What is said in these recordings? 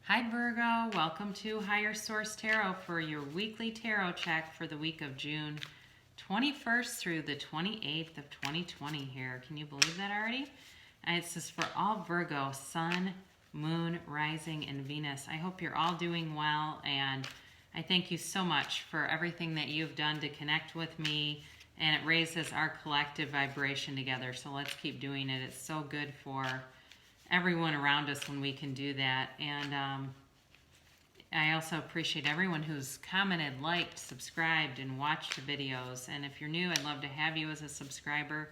Hi Virgo, welcome to Higher Source Tarot for your weekly tarot check for the week of June 21st through the 28th of 2020 here. Can you believe that already? And it's just for all Virgo, Sun, Moon, Rising, and Venus. I hope you're all doing well, and I thank you so much for everything that you've done to connect with me, and it raises our collective vibration together. So let's keep doing it. It's so good for everyone around us when we can do that. And I also appreciate everyone who's commented, liked, subscribed, and watched the videos. And if you're new, I'd love to have you as a subscriber.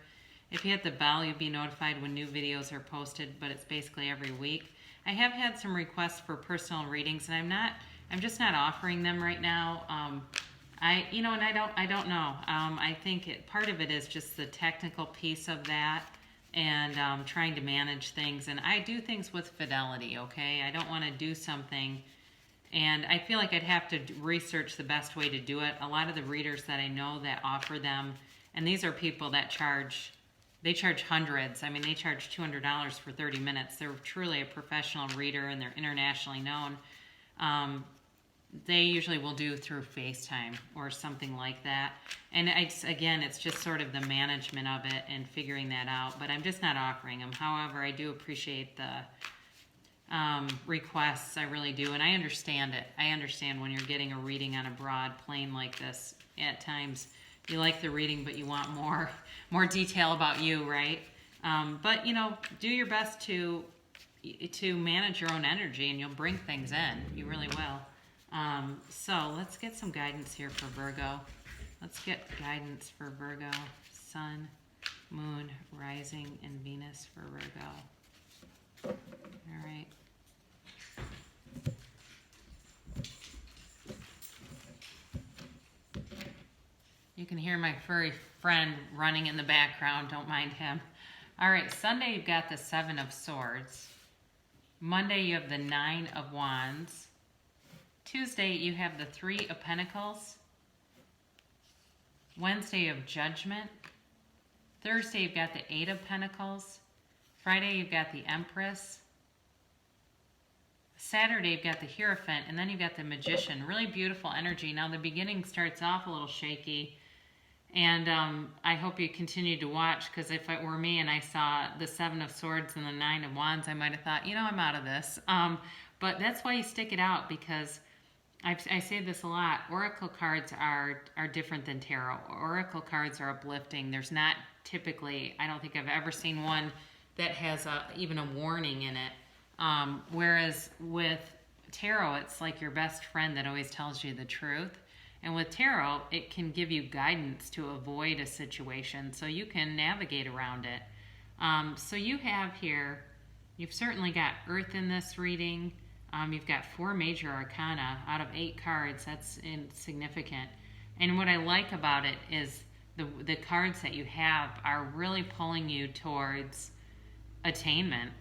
If you hit the bell, you'll be notified when new videos are posted, but it's basically every week. I have had some requests for personal readings, and I'm just not offering them right now. I don't know. I think part of it is just the technical piece of that, and trying to manage things. And I do things with fidelity, okay? I don't want to do something, and I feel like I'd have to research the best way to do it. A lot of the readers that I know that offer them, and these are people that they charge hundreds. I mean, they charge $200 for 30 minutes. They're truly a professional reader, and they're internationally known. They usually will do through FaceTime or something like that. And again, it's just sort of the management of it and figuring that out. But I'm just not offering them. However, I do appreciate the requests. I really do. And I understand it. I understand when you're getting a reading on a broad plane like this. At times, you like the reading, but you want more detail about you, right? But, do your best to manage your own energy, and you'll bring things in. You really will. So let's get some guidance here for Virgo. Let's get guidance for Virgo, Sun, Moon, Rising, and Venus for Virgo. All right. You can hear my furry friend running in the background. Don't mind him. All right, Sunday you've got the Seven of Swords. Monday you have the Nine of Wands. Tuesday, you have the Three of Pentacles. Wednesday, you have Judgment. Thursday, you've got the Eight of Pentacles. Friday, you've got the Empress. Saturday, you've got the Hierophant, and then you've got the Magician. Really beautiful energy. Now, the beginning starts off a little shaky, and I hope you continue to watch, because if it were me and I saw the Seven of Swords and the Nine of Wands, I might have thought, I'm out of this. But that's why you stick it out, because I say this a lot. Oracle cards are different than tarot. Oracle cards are uplifting. There's not typically, I don't think I've ever seen one that has even a warning in it. Whereas with tarot, it's like your best friend that always tells you the truth. And with tarot, it can give you guidance to avoid a situation so you can navigate around it. So you have here, you've certainly got Earth in this reading. You've got 4 major arcana out of 8 cards. That's insignificant. And what I like about it is the cards that you have are really pulling you towards attainment.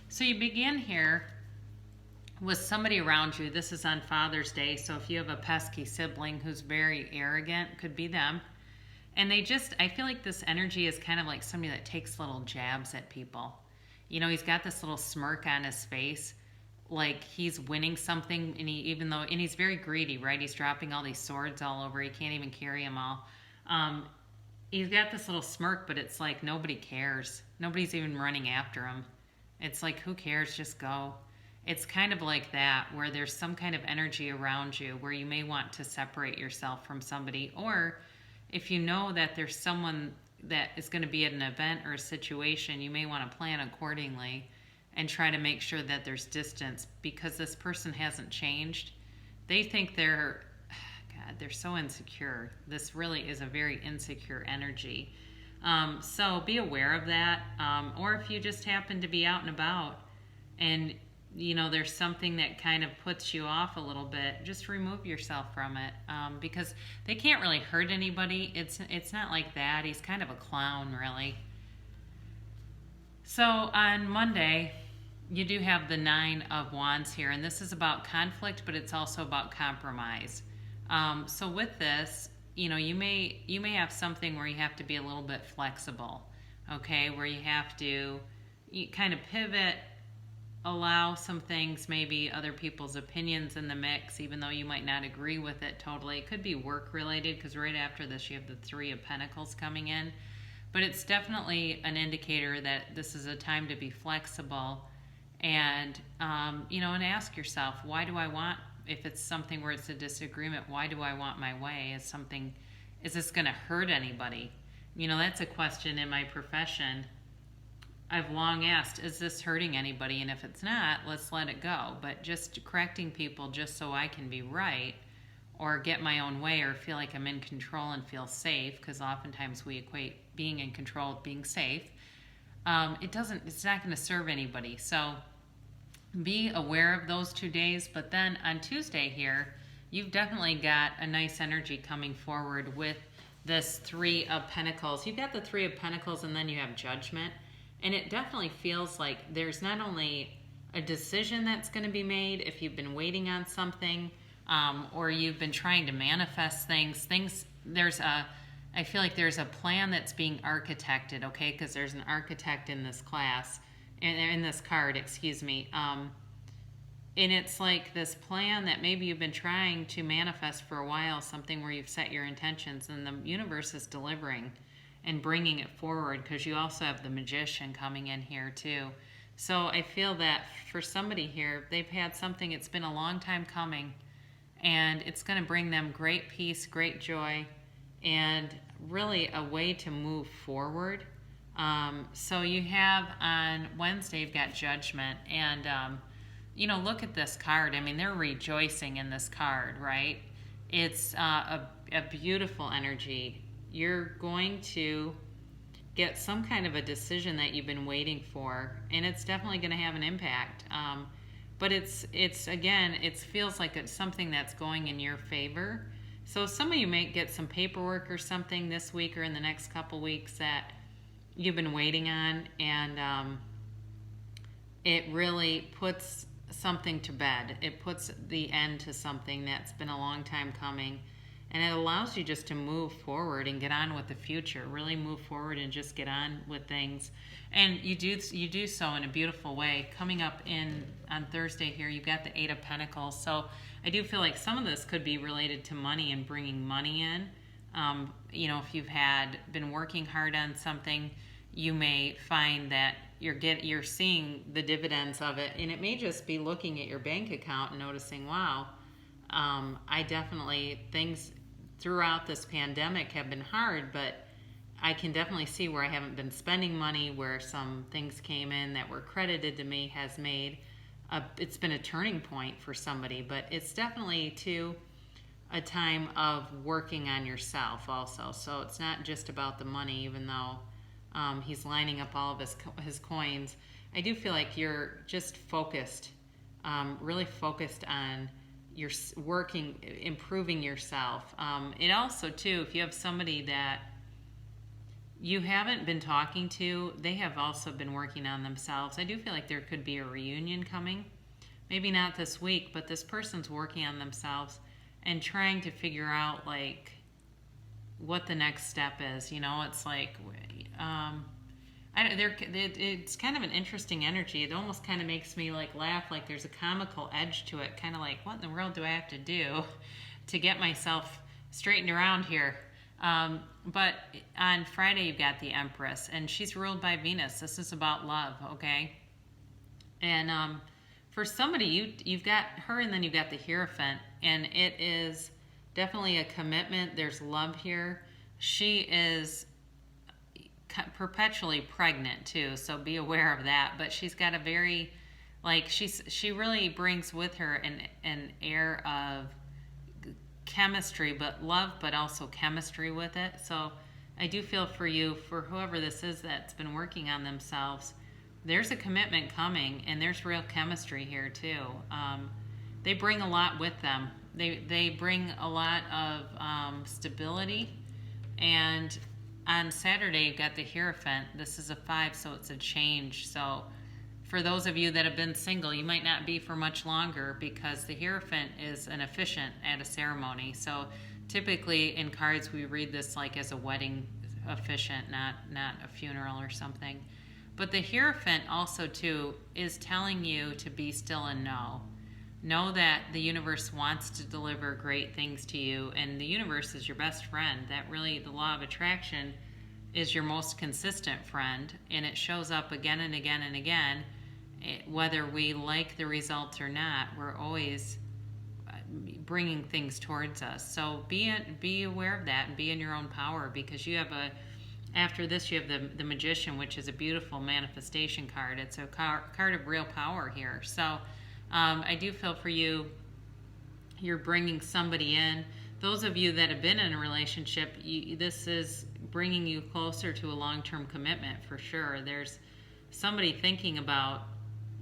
So you begin here with somebody around you. This is on Father's Day, so if you have a pesky sibling who's very arrogant, could be them. And I feel like this energy is kind of like somebody that takes little jabs at people. He's got this little smirk on his face, like he's winning something, and he's very greedy, right? He's dropping all these swords all over. He can't even carry them all. He's got this little smirk, but it's like nobody cares. Nobody's even running after him. It's like, who cares? Just go. It's kind of like that, where there's some kind of energy around you where you may want to separate yourself from somebody, or if you know that there's someone that is going to be at an event or a situation, you may want to plan accordingly and try to make sure that there's distance, because this person hasn't changed. They think they're so insecure. This really is a very insecure energy. So be aware of that. Or if you just happen to be out and about and, there's something that kind of puts you off a little bit, just remove yourself from it, because they can't really hurt anybody. It's not like that. He's kind of a clown, really. So on Monday, you do have the Nine of Wands here, and this is about conflict, but it's also about compromise. So with this, you may have something where you have to be a little bit flexible, okay, where you have to kind of pivot allow some things, maybe other people's opinions in the mix, even though you might not agree with it totally. It could be work related, because right after this you have the Three of Pentacles coming in. But it's definitely an indicator that this is a time to be flexible and, and ask yourself, why do I want, if it's something where it's a disagreement, why do I want my way? Is this going to hurt anybody? That's a question in my profession. I've long asked, is this hurting anybody? And if it's not, let's let it go. But just correcting people just so I can be right or get my own way or feel like I'm in control and feel safe, because oftentimes we equate being in control with being safe. It's not going to serve anybody. So be aware of those 2 days. But then on Tuesday here, you've definitely got a nice energy coming forward with this Three of Pentacles. You've got the Three of Pentacles, and then you have Judgment. And it definitely feels like there's not only a decision that's going to be made if you've been waiting on something, or you've been trying to manifest things. I feel like there's a plan that's being architected, okay? Because there's an architect in this class, in this card, excuse me. And it's like this plan that maybe you've been trying to manifest for a while, something where you've set your intentions, and the universe is delivering and bringing it forward, because you also have the Magician coming in here too. So I feel that for somebody here, they've had something, it's been a long time coming, and it's going to bring them great peace, great joy, and really a way to move forward. So you have on Wednesday, you've got Judgment, and look at this card. I mean, they're rejoicing in this card, right? It's a beautiful energy. You're going to get some kind of a decision that you've been waiting for, and it's definitely going to have an impact. But it feels like it's something that's going in your favor. So some of you may get some paperwork or something this week or in the next couple weeks that you've been waiting on, and it really puts something to bed. It puts the end to something that's been a long time coming. And it allows you just to move forward and get on with the future. Really move forward and just get on with things. And you do so in a beautiful way. Coming up on Thursday here, you've got the Eight of Pentacles. So I do feel like some of this could be related to money and bringing money in. If you've been working hard on something, you may find that you're seeing the dividends of it. And it may just be looking at your bank account and noticing, wow, things throughout this pandemic have been hard, but I can definitely see where I haven't been spending money, where some things came in that were credited to me it's been a turning point for somebody. But it's definitely too a time of working on yourself also. So it's not just about the money, even though he's lining up all of his coins. I do feel like you're just focused, really focused on you're working, improving yourself. It also, too, if you have somebody that you haven't been talking to, they have also been working on themselves. I do feel like there could be a reunion coming. Maybe not this week, but this person's working on themselves and trying to figure out, like, what the next step is. It's like, it's kind of an interesting energy. It almost kind of makes me laugh, like there's a comical edge to it, kind of like, what in the world do I have to do to get myself straightened around here? But on Friday, you've got the Empress, and she's ruled by Venus. This is about love, okay? And for somebody, you've got her, and then you've got the Hierophant, and it is definitely a commitment. There's love here. She is perpetually pregnant too, so be aware of that. But she's got a very, she really brings with her an air of chemistry, but love, but also chemistry with it. So I do feel for you, for whoever this is that's been working on themselves, there's a commitment coming, and there's real chemistry here too. They bring a lot with them. They bring a lot of stability. And on Saturday, you've got the Hierophant. This is a 5, so it's a change. So for those of you that have been single, you might not be for much longer, because the Hierophant is an officiant at a ceremony. So typically in cards, we read this like as a wedding officiant, not a funeral or something. But the Hierophant also, too, is telling you to be still and know. Know that the universe wants to deliver great things to you, and the universe is your best friend. That really, the law of attraction is your most consistent friend, and it shows up again and again and again. Whether we like the results or not, we're always bringing things towards us. So be aware of that and be in your own power, because you have after this you have the Magician, which is a beautiful manifestation card. It's a card of real power here. So I do feel for you. You're bringing somebody in. Those of you that have been in a relationship, this is bringing you closer to a long-term commitment for sure. There's somebody thinking about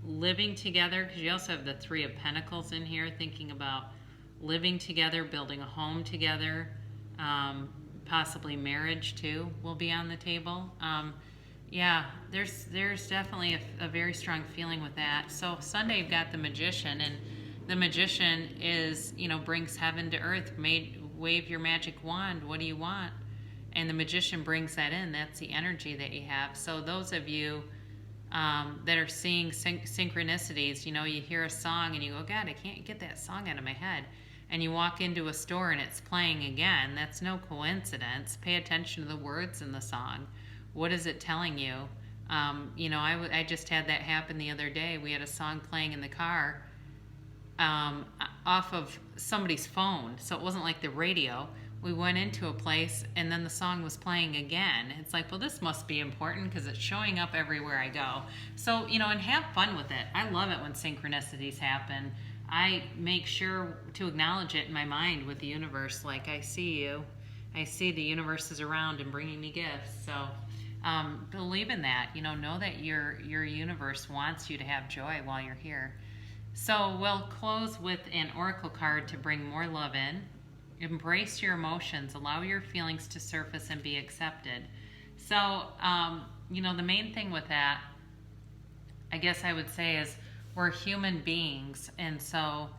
living together, because you also have the Three of Pentacles in here, thinking about living together, building a home together, possibly marriage too will be on the table. Yeah, there's definitely a very strong feeling with that. So Sunday you've got the Magician, and the Magician is, brings heaven to earth. Wave your magic wand. What do you want? And the Magician brings that in. That's the energy that you have. So those of you that are seeing synchronicities, you hear a song and you go, God, I can't get that song out of my head. And you walk into a store and it's playing again. That's no coincidence. Pay attention to the words in the song. What is it telling you? I just had that happen the other day. We had a song playing in the car off of somebody's phone. So it wasn't like the radio. We went into a place and then the song was playing again. It's like, well, this must be important because it's showing up everywhere I go. So, and have fun with it. I love it when synchronicities happen. I make sure to acknowledge it in my mind with the universe. Like, I see you. I see the universe is around and bringing me gifts. So believe in that. Know that your universe wants you to have joy while you're here. So we'll close with an oracle card to bring more love in. Embrace your emotions. Allow your feelings to surface and be accepted. So, the main thing with that, I guess I would say, is we're human beings. And so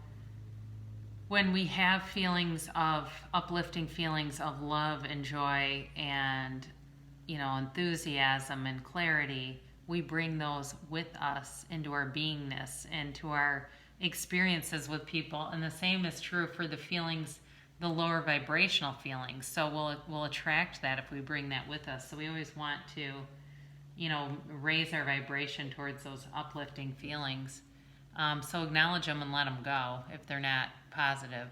when we have feelings of uplifting feelings of love and joy and, enthusiasm and clarity, we bring those with us into our beingness and to our experiences with people. And the same is true for the feelings, the lower vibrational feelings. So we'll attract that if we bring that with us. So we always want to, raise our vibration towards those uplifting feelings. So acknowledge them and let them go if they're not positive.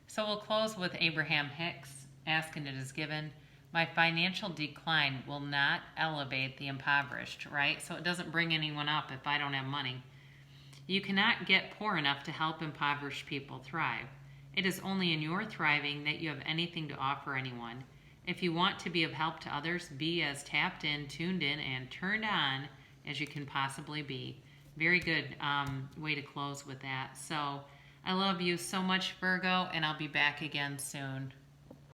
So we'll close with Abraham Hicks, asking it is given. My financial decline will not elevate the impoverished, right? So it doesn't bring anyone up if I don't have money. You cannot get poor enough to help impoverished people thrive. It is only in your thriving that you have anything to offer anyone. If you want to be of help to others, be as tapped in, tuned in, and turned on as you can possibly be. Very good way to close with that. So I love you so much, Virgo, and I'll be back again soon.